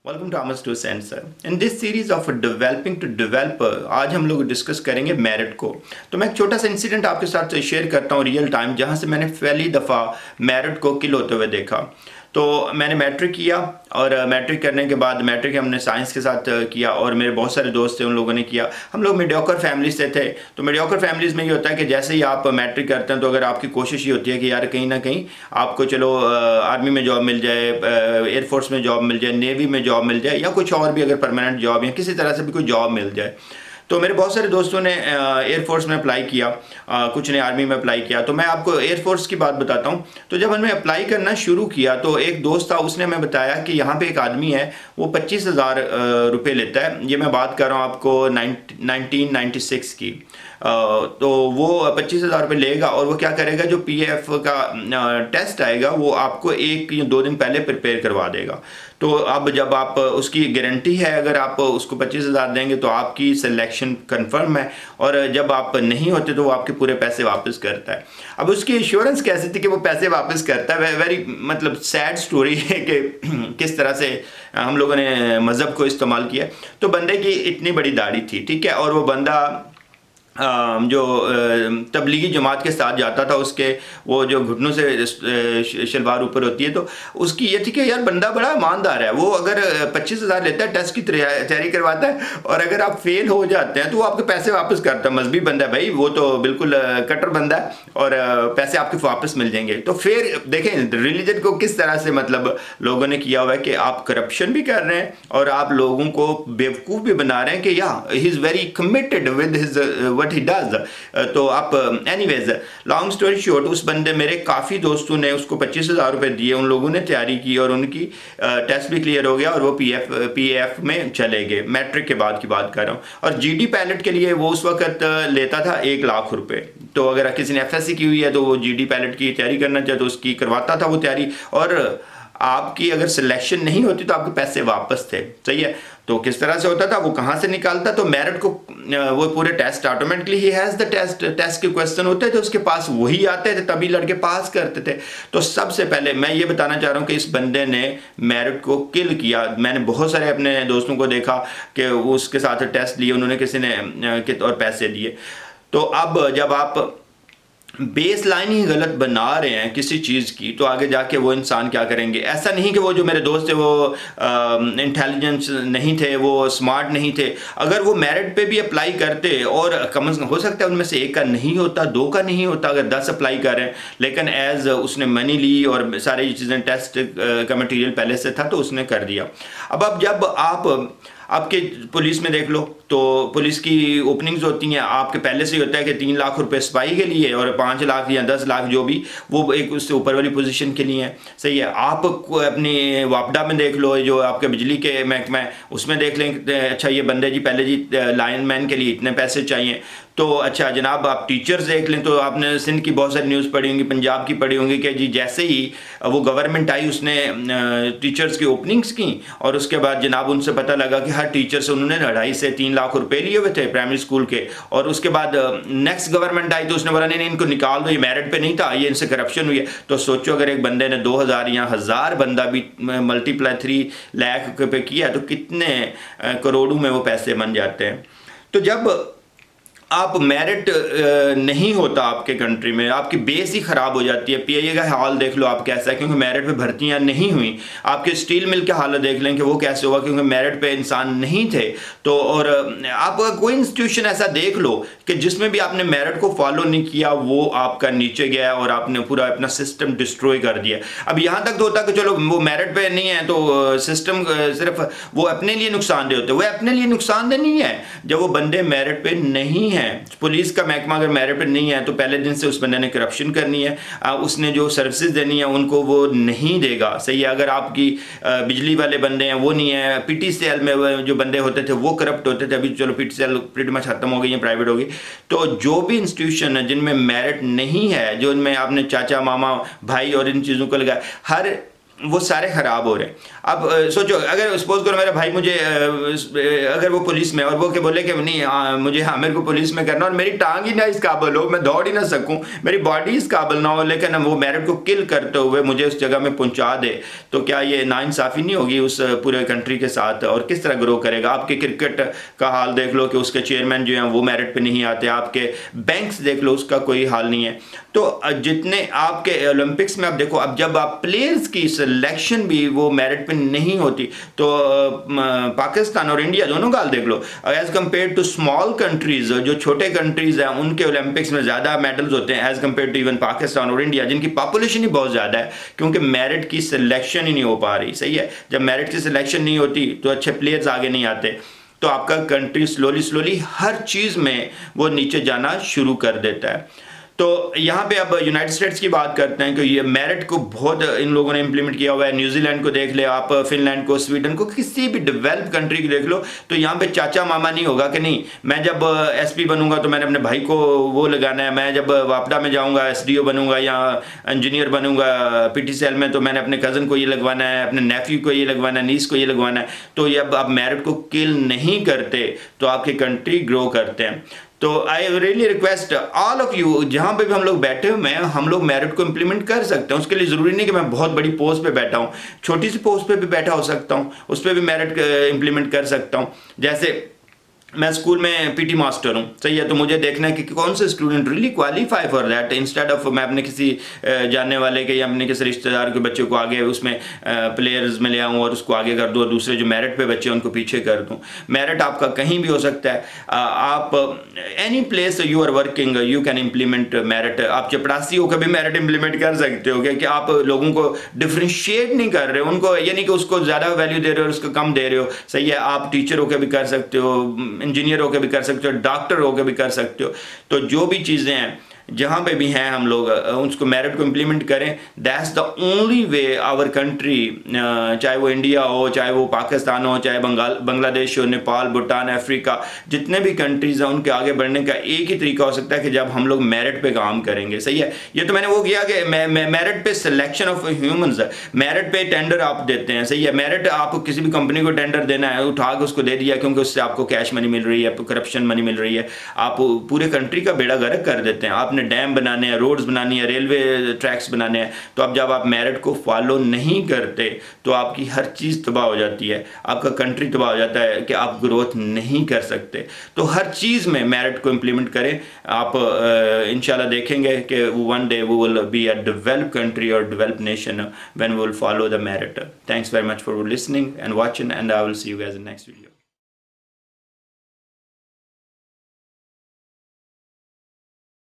Welcome to आमस to sensor. In this series of developing to developer आज हम लोग डिस्कस करेंगे मेरिट को। तो मैं एक छोटा सा इंसिडेंट आपके साथ शेयर करता हूँ रियल टाइम, जहाँ से मैंने पहली दफ़ा मेरिट को किल होते हुए देखा। तो मैंने मैट्रिक किया और मैट्रिक करने के बाद मैट्रिक हमने साइंस के साथ किया और मेरे बहुत सारे दोस्त थे, उन लोगों ने किया। हम लोग मीडियोकर फैमिली से थे। तो मीडियोकर फैमिलीज़ में ये होता है कि जैसे ही आप मैट्रिक करते हैं तो अगर आपकी कोशिश ये होती है कि यार कहीं ना कहीं आपको चलो आर्मी में जॉब मिल जाए, एयरफोर्स में जॉब मिल जाए, नेवी में जॉब मिल जाए, या कुछ और भी अगर परमानेंट जॉब या किसी तरह से भी कोई जॉब मिल जाए। तो मेरे बहुत सारे दोस्तों ने एयरफोर्स में अप्लाई किया, कुछ ने आर्मी में अप्लाई किया। तो मैं आपको एयरफोर्स की बात बताता हूँ। तो जब हमने अप्लाई करना शुरू किया तो एक दोस्त था, उसने हमें बताया कि यहाँ पे एक आदमी है, वो 25,000 रुपये लेता है। ये मैं बात कर रहा हूँ आपको 1996 की। तो वो 25,000 रुपये लेगा और वो क्या करेगा, जो पीएफ का टेस्ट आएगा वो आपको 1 या 2 दिन पहले प्रिपेयर करवा देगा। तो अब जब आप उसकी गारंटी है, अगर आप उसको 25,000 देंगे तो आपकी सिलेक्शन कंफर्म है, और जब आप नहीं होते तो वो आपके पूरे पैसे वापस करता है। अब उसकी इंश्योरेंस कैसी थी कि वो पैसे वापस करता है। वेरी मतलब सैड स्टोरी है कि किस तरह से हम लोगों ने मज़हब को इस्तेमाल किया। तो बंदे की इतनी बड़ी दाढ़ी थी, ठीक है, और वो बंदा जो तबलीगी जमात के साथ जाता था, उसके वो जो घुटनों से शलवार ऊपर होती है, तो उसकी ये थी कि यार बंदा बड़ा ईमानदार है। वो अगर 25,000 लेता है, टेस्ट की तैयारी करवाता है, और अगर आप फेल हो जाते हैं तो वो आपके पैसे वापस करता है। मजहबी बंदा है भाई, वो तो बिल्कुल कट्टर बंदा है, और पैसे आपके वापस मिल जाएंगे। तो फिर देखें रिलीजन को किस तरह से मतलब लोगों ने किया हुआ है कि आप करप्शन भी कर रहे हैं और आप लोगों को बेवकूफ़ भी बना रहे हैं कि या he is very committed with his what he does. तो आप एनीवेज लॉन्ग स्टोरी शॉर्ट, उस बंदे मेरे काफ़ी दोस्तों ने उसको 25,000 रुपये दिए। उन लोगों ने तैयारी की और उनकी टेस्ट भी क्लियर हो गया और वो पीएफ में चले गए। मैट्रिक के बाद की बात कर रहा हूँ। और जीडी पायलट के लिए वो उस वक्त लेता था 1 लाख रुपये। तो अगर किसी ने एफएससी की हुई है तो वो जीडी पायलट की तैयारी करना चाहे तो उसकी करवाता था वो तैयारी, और आपकी अगर सिलेक्शन नहीं होती तो आपके पैसे वापस थे। सही है। तो किस तरह से होता था, वो कहाँ से निकालता, तो मेरिट को वो पूरे टेस्ट ऑटोमेटिकली ही हैज़ द टेस्ट के क्वेश्चन होते थे उसके पास, वही आते थे, तभी लड़के पास करते थे। तो सबसे पहले मैं ये बताना चाह रहा हूँ कि इस बंदे ने मेरिट को किल किया। मैंने बहुत सारे अपने दोस्तों को देखा कि उसके साथ टेस्ट लिए उन्होंने, किसी ने और पैसे दिए। तो अब जब आप बेस लाइन ही गलत बना रहे हैं किसी चीज़ की, तो आगे जाके वो इंसान क्या करेंगे। ऐसा नहीं कि वो जो मेरे दोस्त थे वो इंटेलिजेंस नहीं थे, वो स्मार्ट नहीं थे। अगर वो मेरिट पे भी अप्लाई करते, और कम से कम हो सकता है उनमें से 1 का नहीं होता, 2 का नहीं होता, अगर 10 अप्लाई करें, लेकिन एज उसने मनी ली और सारी चीज़ें टेस्ट का मटेरियल पहले से था तो उसने कर दिया। अब जब आप आपके पुलिस में देख लो, तो पुलिस की ओपनिंग्स होती हैं, आपके पहले से ही होता है कि 3 लाख रुपए सिपाही के लिए और 5 लाख या 10 लाख जो भी, वो एक उससे ऊपर वाली पोजीशन के लिए है। सही है। आप अपनी वापडा में देख लो, जो आपके बिजली के महकमा है उसमें देख लें, अच्छा ये बंदे जी पहले जी लाइनमैन के लिए इतने पैसे चाहिए। तो अच्छा जनाब आप टीचर्स देख लें, तो आपने सिंध की बहुत सारी न्यूज़ पढ़ी होंगी, पंजाब की पढ़ी होंगी कि जी जैसे ही वो गवर्नमेंट आई उसने टीचर्स की ओपनिंग्स की, और उसके बाद जनाब उनसे पता लगा कि हर टीचर से उन्होंने 2.5 से 3 लाख रुपए लिए हुए थे प्राइमरी स्कूल के। और उसके बाद नेक्स्ट गवर्नमेंट आई तो उसने बोला नहीं इनको निकाल दो, ये मेरिट पे नहीं था, ये इनसे करप्शन हुई है। तो सोचो अगर एक बंदे ने 2,000 या 1,000 बंदा भी मल्टीप्लाई 3 लाख पे किया तो कितने करोड़ों में वो पैसे बन जाते हैं। तो जब आप मेरिट नहीं होता आपके कंट्री में, आपकी बेस ही ख़राब हो जाती है। पीआईए का हाल देख लो आप कैसा है, क्योंकि मेरिट पे भर्तियां नहीं हुई। आपके स्टील मिल के हालत देख लें कि वो कैसे हुआ, क्योंकि मेरिट पे इंसान नहीं थे। तो और आप कोई इंस्टीट्यूशन ऐसा देख लो कि जिसमें भी आपने मेरिट को फॉलो नहीं किया, वो आपका नीचे गया और आपने पूरा अपना सिस्टम डिस्ट्रॉय कर दिया। अब यहाँ तक तो होता कि चलो वो मेरिट पे नहीं है तो सिस्टम सिर्फ वो अपने लिए नुकसानदेह होते, वो अपने लिए नुकसानदेह नहीं है जब वो बंदे मेरिट पे नहीं है। पुलिस का महकमा अगर मेरिट पे नहीं है तो पहले दिन से उस बंदे ने करप्शन करनी है, उसने जो सर्विसेज देनी है उनको वो नहीं देगा। सही है। अगर आपकी बिजली वाले बंदे हैं वो नहीं है, पीटीसीएल में जो बंदे होते थे वो करप्ट होते थे, अभी चलो पीटीसीएल प्रीटी मच खत्म हो गई है, प्राइवेट हो गई। तो जो भी इंस्टीट्यूशन है जिनमें मेरिट नहीं है, जो इनमें आपने चाचा मामा भाई और इन चीज़ों को लगाया, हर वो सारे ख़राब हो रहे हैं। अब सोचो, अगर सपोज करो मेरा भाई मुझे अगर वो पुलिस में और वो के बोले कि नहीं मुझे, हाँ मेरे को पुलिस में करना और मेरी टांग ही ना इस काबिल हो, मैं दौड़ ही ना सकूं, मेरी बॉडी इस काबिल ना हो, लेकिन वो मेरिट को किल करते हुए मुझे उस जगह में पहुंचा दे, तो क्या ये नाइंसाफ़ी नहीं होगी उस पूरे कंट्री के साथ? और किस तरह ग्रो करेगा? आपके क्रिकेट का हाल देख लो कि उसके चेयरमैन जो हैं वो मेरिट पे नहीं आते, आपके बैंक्स देख लो उसका कोई हाल नहीं है। तो जितने आपके ओलंपिक्स में आप देखो, अब जब आप प्लेयर्स की सिलेक्शन भी वो मेरिट पे नहीं होती, तो पाकिस्तान और इंडिया दोनों का हाल देख लो, as compare to small countries, जो छोटे कंट्रीज हैं उनके ओलंपिक्स में ज़्यादा मेडल्स होते हैं as compare to even Pakistan और इंडिया, जिनकी पॉपुलेशन ही बहुत ज़्यादा है, क्योंकि मेरिट की सिलेक्शन ही नहीं हो पा रही। सही है, जब मेरिट की सिलेक्शन नहीं होती तो अच्छे प्लेयर्स आगे नहीं आते, तो आपका कंट्री स्लोली स्लोली हर चीज़ में वो नीचे जाना शुरू कर देता है। तो यहाँ पे अब यूनाइटेड स्टेट्स की बात करते हैं कि ये मेरिट को बहुत इन लोगों ने इंप्लीमेंट किया हुआ है। न्यूजीलैंड को देख ले आप, फिनलैंड को, स्वीडन को, किसी भी डेवलप कंट्री को देख लो, तो यहाँ पे चाचा मामा नहीं होगा कि नहीं मैं जब एसपी बनूंगा तो मैंने अपने भाई को वो लगाना है, मैं जब वापडा में जाऊंगा एसडीओ बनूंगा या इंजीनियर बनूंगा पीटी सेल में, तो मैंने अपने कज़न को ये लगवाना है, अपने नेफ्यू को ये लगवाना है, नीस को ये लगवाना है। तो ये अब आप मेरिट को किल नहीं करते तो आपकी कंट्री ग्रो करते हैं। तो I really request all of you, जहाँ पे भी हम लोग बैठे हुए हैं, हम लोग मेरिट को इम्प्लीमेंट कर सकते हैं। उसके लिए ज़रूरी नहीं कि मैं बहुत बड़ी पोस्ट पे बैठा हूँ, छोटी सी पोस्ट पे भी बैठा हो सकता हूँ, उस पर भी मेरिट इम्प्लीमेंट कर सकता हूँ। जैसे मैं स्कूल में पीटी मास्टर हूँ, सही है, तो मुझे देखना है कि कौन से student really qualify for that, instead of मैं अपने किसी जानने वाले के या अपने किसी रिश्तेदार के बच्चे को आगे उसमें प्लेयर्स में ले आऊँ और उसको आगे कर दूँ और दूसरे जो मेरिट पे बच्चे उनको पीछे कर दूँ। मेरिट आपका कहीं भी हो सकता है, आप any place you are working you can implement merit. आप चपरासी होकर भी मेरिट इम्प्लीमेंट कर सकते हो, कि आप लोगों को डिफ्रेंशिएट नहीं कर रहे हो, उनको यानी कि उसको ज़्यादा वैल्यू दे रहे हो, उसको कम दे रहे हो। सही है, आप टीचर होकर भी कर सकते हो, इंजीनियर होकर भी कर सकते हो, डॉक्टर होकर भी कर सकते हो। तो जो भी चीज़ें हैं जहाँ पे भी हैं हम लोग उसको मेरिट को इम्प्लीमेंट करें। That's the only way our country, चाहे वो इंडिया हो, चाहे वो पाकिस्तान हो, चाहे बांग्लादेश हो, नेपाल, भूटान, अफ्रीका, जितने भी कंट्रीज़ हैं उनके आगे बढ़ने का एक ही तरीका हो सकता है कि जब हम लोग मेरिट पे काम करेंगे। सही है, ये तो मैंने वो किया कि मेरिट पे सिलेक्शन ऑफ ह्यूमंस, मेरिट पे टेंडर आप देते हैं। सही है, मेरिट आपको किसी भी कंपनी को टेंडर देना है, उठा के उसको दे दिया, क्योंकि उससे आपको कैश मनी मिल रही है, आपको करप्शन मनी मिल रही है, आप पूरे कंट्री का बेड़ा गर्क कर देते हैं। आपने डैम बनाने हैं, रोड्स बनानी है, रेलवे ट्रैक्स बनाने हैं, तो अब जब आप मेरिट को फॉलो नहीं करते तो आपकी हर चीज़ तबाह हो जाती है, आपका कंट्री तबाह हो जाता है कि आप ग्रोथ नहीं कर सकते। तो हर चीज़ में मेरिट को इम्प्लीमेंट करें। आप इंशाल्लाह देखेंगे कि one day we will be a develop country और develop nation when we will follow the merit. Thanks very much for listening and watching, and I will see you guys in next video.